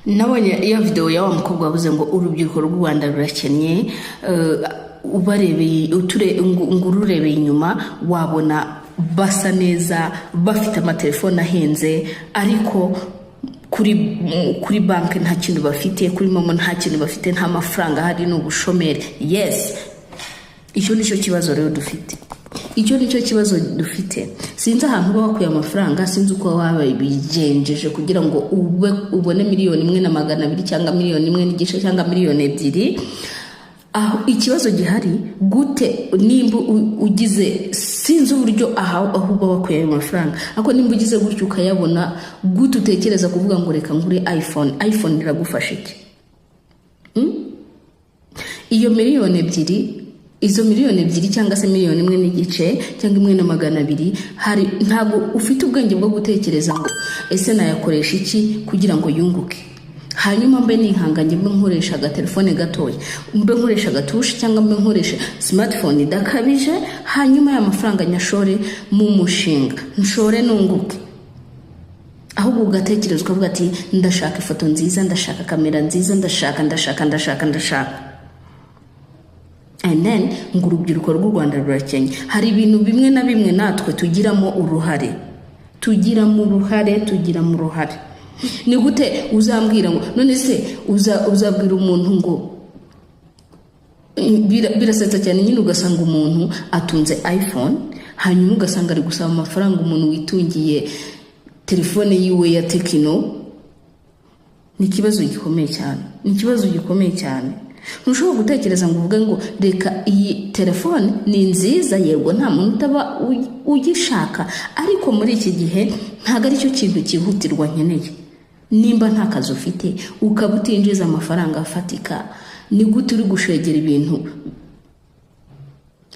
nabonye iyo video ya wa mukobwa wavuze ngo urubyiruko rw'u Rwanda rurakennye, ubarebeye ururebeye inyuma wabona basa neza bafite amatelefone ahenze, ariko kuri banki nta kintu bafite, kuri momo nta kintu bafite, nta mafaranga hari, n'ubushomeri. Yes, icyo nicyo kibazo rero dufite. Icyo nicyo kibazo dufite. Sinzi ahantu bakuye amafaranga, sinzi uko wababigenjeje kugira ngo ubone miliyoni 1.2 cyangwa miliyoni 1.5 cyangwa miliyoni 2. Aho ikibazo gihari gute nimba ugize, sinzi uburyo aho bakuye amafaranga, ako nimba ugize gutyo ukayabona gute utekereza kuvuga ngo reka ngure iPhone iragufasha iki? Iyo miliyoni 2, izo miliyoni 2 cyangwa se miliyoni 1.5 cyangwa 1.2, hari ntabwo ufite ubwenge bwo gutekereza ngo ese nayakoresha iki kugira ngo yunguke. Hanyuma mbe nihanganye mbe nkoresha agatelefone gatoya, mbe nkoresha gatushi cyangwa mbe nkoresha smartphone idakabije, hanyuma ya mafaranga nyashore mu mushinga, nshore nunguke. Ahubwo ugatekereza ukavuga ati ndashaka ifoto nziza, ndashaka kamera nziza, ndashaka. And then ngo urubyiruko rw'u Rwanda rurakennye. Hari ibintu bimwe na bimwe natwe tugiramo uruhare. Ni gute uzambwira ngo none se uzabwira umuntu ngo birasetsa cyane nyine, ugasanga umuntu atunze iPhone, hanyuma ugasanga ari gusaba amafaranga umuntu witungiye telefone yiwe ya Tecno. Ni ikibazo gikomeye cyane. Ntushobora gutekereza ngo uvuge ngo reka iyi telefone ni nziza, yego nta muntu utaba uyishaka, ariko muri iki gihe ntago ari cyo kintu cyihutirwa nkeneye. Nimba nta kazi ufite ukaba utinjiza amafaranga afatika, ni gute uri gushegera ibintu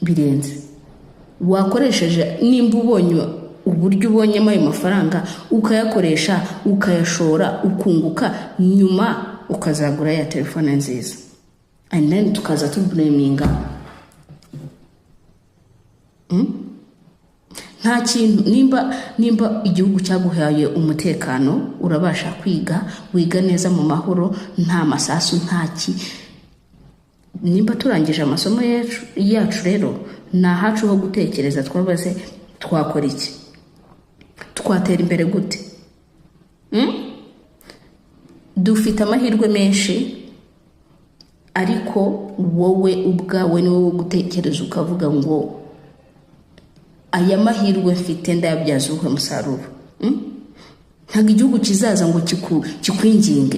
birenze? Wakoresheje, nimba ubonye uburyo ubonyemo ayo mafaranga ukayakoresha, ukayashora, ukunguka, nyuma ukazagura ya telefone nziza. And then tukaza tublaminga. Nta kintu, nimba igihugu cyaguhaye umutekano, urabasha wiga neza mu mahoro, nta masasu, ntaki. Nimba turangije amasomo yacu rero, na hacu ho gutekereza twabaze twakora iki, twatera imbere gute? Dufite amahirwe menshi, ariko wowe ubwawe ni wowe gutekereza ukavuga ngo aya mahirwe mfite ndayabyaza umusaruro. Ntabwo igihugu kizaza ngo kikwinginge.